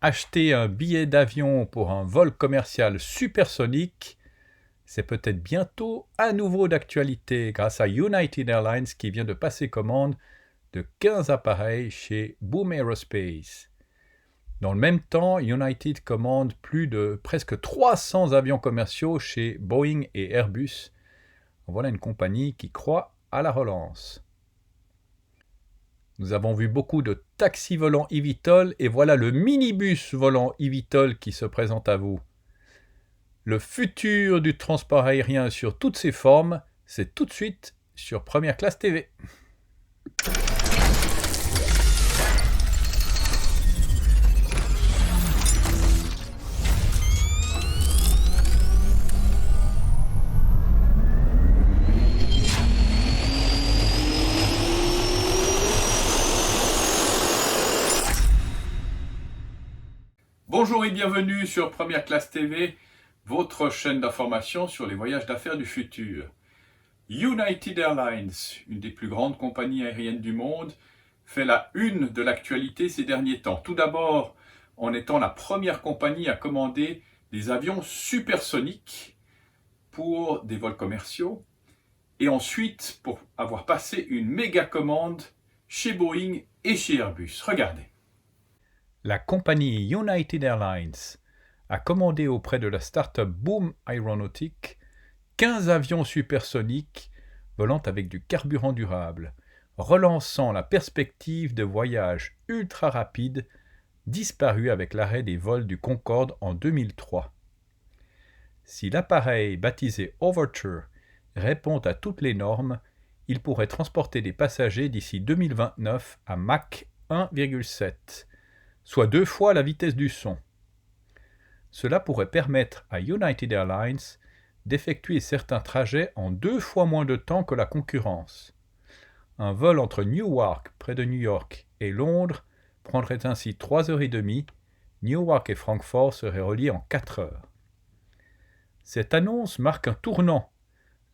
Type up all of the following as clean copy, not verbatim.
Acheter un billet d'avion pour un vol commercial supersonique, c'est peut-être bientôt à nouveau d'actualité grâce à United Airlines qui vient de passer commande de 15 appareils chez Boom Aerospace. Dans le même temps, United commande plus de presque 300 avions commerciaux chez Boeing et Airbus. Voilà une compagnie qui croit à la relance. Nous avons vu beaucoup de taxis volants eVTOL et voilà le minibus volant eVTOL qui se présente à vous. Le futur du transport aérien sur toutes ses formes, c'est tout de suite sur Première Classe TV. Bonjour et bienvenue sur Première Classe TV, votre chaîne d'information sur les voyages d'affaires du futur. United Airlines, une des plus grandes compagnies aériennes du monde, fait la une de l'actualité ces derniers temps. Tout d'abord, en étant la première compagnie à commander des avions supersoniques pour des vols commerciaux, et ensuite pour avoir passé une méga commande chez Boeing et chez Airbus. Regardez. La compagnie United Airlines a commandé auprès de la start-up Boom Aeronautics 15 avions supersoniques volant avec du carburant durable, relançant la perspective de voyages ultra rapides disparus avec l'arrêt des vols du Concorde en 2003. Si l'appareil baptisé Overture répond à toutes les normes, il pourrait transporter des passagers d'ici 2029 à Mach 1,7, soit 2 fois la vitesse du son. Cela pourrait permettre à United Airlines d'effectuer certains trajets en 2 fois moins de temps que la concurrence. Un vol entre Newark, près de New York, et Londres prendrait ainsi 3h30, Newark et Francfort seraient reliés en 4 heures. Cette annonce marque un tournant.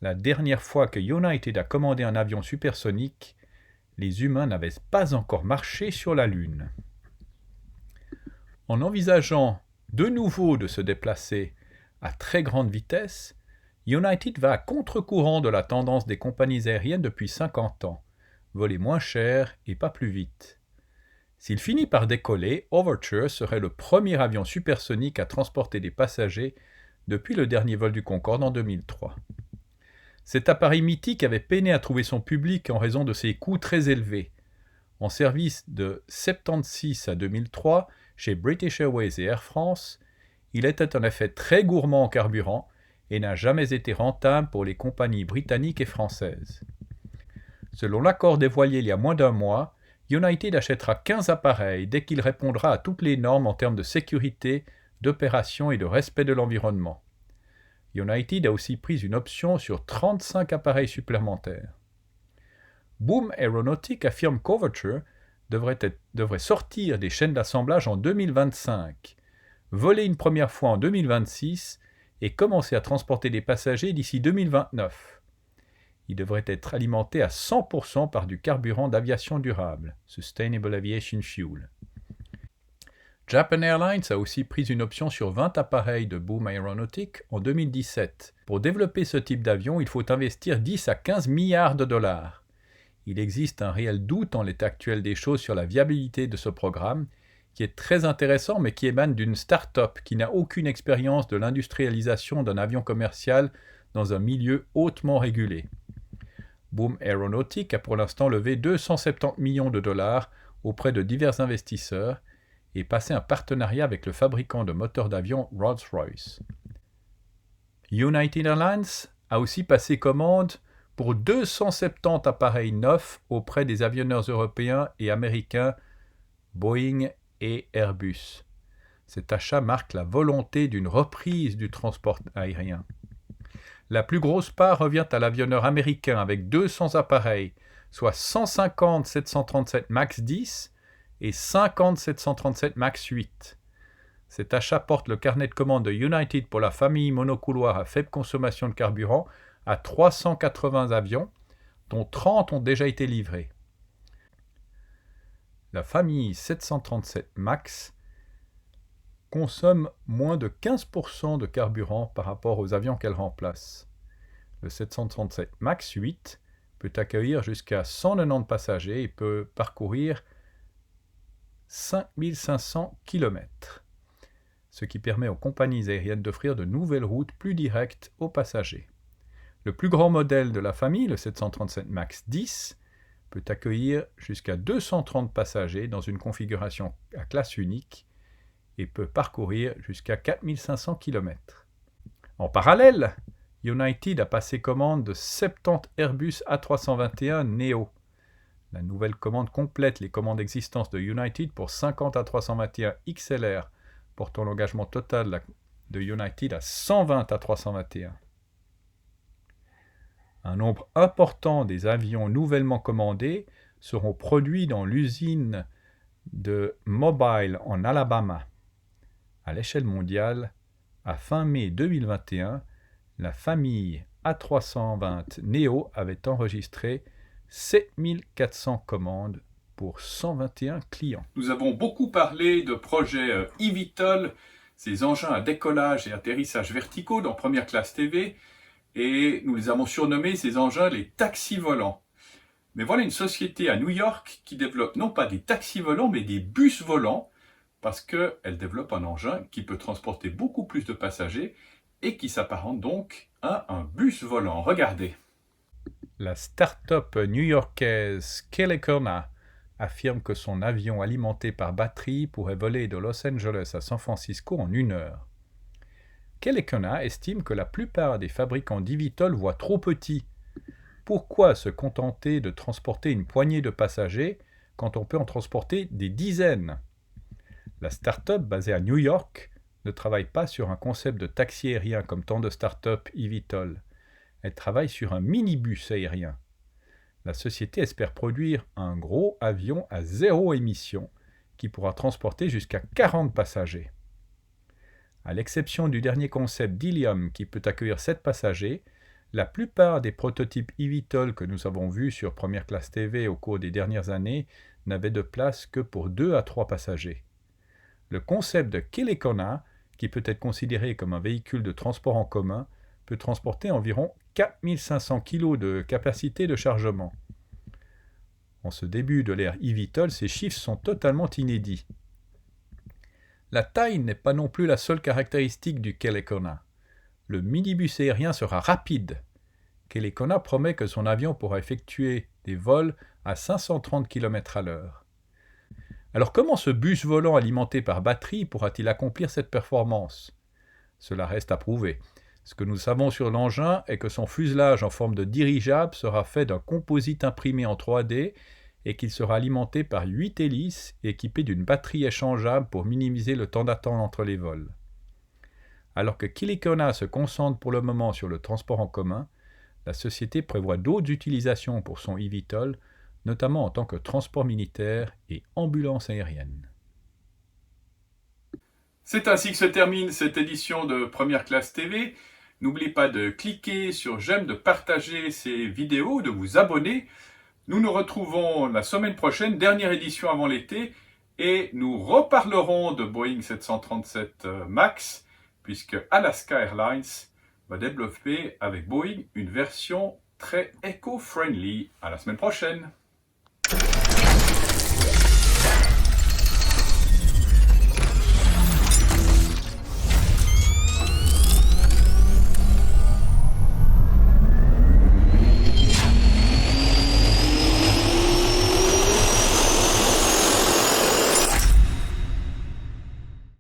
La dernière fois que United a commandé un avion supersonique, les humains n'avaient pas encore marché sur la Lune. En envisageant de nouveau de se déplacer à très grande vitesse, United va à contre-courant de la tendance des compagnies aériennes depuis 50 ans, voler moins cher et pas plus vite. S'il finit par décoller, Overture serait le premier avion supersonique à transporter des passagers depuis le dernier vol du Concorde en 2003. Cet appareil mythique avait peiné à trouver son public en raison de ses coûts très élevés. En service de 1976 à 2003 chez British Airways et Air France, il était en effet très gourmand en carburant et n'a jamais été rentable pour les compagnies britanniques et françaises. Selon l'accord dévoilé il y a moins d'un mois, United achètera 15 appareils dès qu'il répondra à toutes les normes en termes de sécurité, d'opération et de respect de l'environnement. United a aussi pris une option sur 35 appareils supplémentaires. Boom Aeronautics affirme qu'Overture devrait sortir des chaînes d'assemblage en 2025, voler une première fois en 2026 et commencer à transporter des passagers d'ici 2029. Il devrait être alimenté à 100% par du carburant d'aviation durable, Sustainable Aviation Fuel. Japan Airlines a aussi pris une option sur 20 appareils de Boom Aeronautics en 2017. Pour développer ce type d'avion, il faut investir 10 à 15 milliards de dollars. Il existe un réel doute en l'état actuel des choses sur la viabilité de ce programme, qui est très intéressant mais qui émane d'une start-up qui n'a aucune expérience de l'industrialisation d'un avion commercial dans un milieu hautement régulé. Boom Aeronautics a pour l'instant levé 270 millions de dollars auprès de divers investisseurs et passé un partenariat avec le fabricant de moteurs d'avion Rolls-Royce. United Airlines a aussi passé commande pour 270 appareils neufs auprès des avionneurs européens et américains Boeing et Airbus. Cet achat marque la volonté d'une reprise du transport aérien. La plus grosse part revient à l'avionneur américain avec 200 appareils, soit 150 737 MAX 10 et 50 737 MAX 8. Cet achat porte le carnet de commande de United pour la famille monocouloir à faible consommation de carburant à 380 avions, dont 30 ont déjà été livrés. La famille 737 MAX consomme moins de 15% de carburant par rapport aux avions qu'elle remplace. Le 737 MAX 8 peut accueillir jusqu'à 190 passagers et peut parcourir 5500 km, ce qui permet aux compagnies aériennes d'offrir de nouvelles routes plus directes aux passagers. Le plus grand modèle de la famille, le 737 MAX 10, peut accueillir jusqu'à 230 passagers dans une configuration à classe unique et peut parcourir jusqu'à 4500 km. En parallèle, United a passé commande de 70 Airbus A321neo. La nouvelle commande complète les commandes existantes de United pour 50 A321 XLR, portant l'engagement total de United à 120 A321. Un nombre important des avions nouvellement commandés seront produits dans l'usine de Mobile en Alabama. À l'échelle mondiale, à fin mai 2021, la famille A320neo avait enregistré 7400 commandes pour 121 clients. Nous avons beaucoup parlé de projets eVTOL, ces engins à décollage et atterrissage verticaux dans Première Classe TV, et nous les avons surnommés, ces engins, les taxis volants. Mais voilà une société à New York qui développe non pas des taxis volants, mais des bus volants, parce qu'elle développe un engin qui peut transporter beaucoup plus de passagers et qui s'apparente donc à un bus volant. Regardez. La start-up new-yorkaise Kelekona affirme que son avion alimenté par batterie pourrait voler de Los Angeles à San Francisco en 1 heure. Kelekona estime que la plupart des fabricants d'eVTOL voient trop petit. Pourquoi se contenter de transporter une poignée de passagers quand on peut en transporter des dizaines ? La start-up basée à New York ne travaille pas sur un concept de taxi aérien comme tant de start-up eVTOL. Elle travaille sur un minibus aérien. La société espère produire un gros avion à 0 émission qui pourra transporter jusqu'à 40 passagers. À l'exception du dernier concept d'Ilium qui peut accueillir 7 passagers, la plupart des prototypes eVTOL que nous avons vus sur Première Classe TV au cours des dernières années n'avaient de place que pour 2 à 3 passagers. Le concept de Kelekona, qui peut être considéré comme un véhicule de transport en commun, peut transporter environ 4500 kg de capacité de chargement. En ce début de l'ère eVTOL, ces chiffres sont totalement inédits. La taille n'est pas non plus la seule caractéristique du Kelekona. Le minibus aérien sera rapide. Kelekona promet que son avion pourra effectuer des vols à 530 km/h. Alors comment ce bus volant alimenté par batterie pourra-t-il accomplir cette performance ? Cela reste à prouver. Ce que nous savons sur l'engin est que son fuselage en forme de dirigeable sera fait d'un composite imprimé en 3D et qu'il sera alimenté par 8 hélices et équipé d'une batterie échangeable pour minimiser le temps d'attente entre les vols. Alors que Kelekona se concentre pour le moment sur le transport en commun, la société prévoit d'autres utilisations pour son eVTOL, notamment en tant que transport militaire et ambulance aérienne. C'est ainsi que se termine cette édition de Première Classe TV. N'oubliez pas de cliquer sur j'aime, de partager ces vidéos, de vous abonner. Nous nous retrouvons la semaine prochaine, dernière édition avant l'été, et nous reparlerons de Boeing 737 MAX, puisque Alaska Airlines va développer avec Boeing une version très éco-friendly. À la semaine prochaine.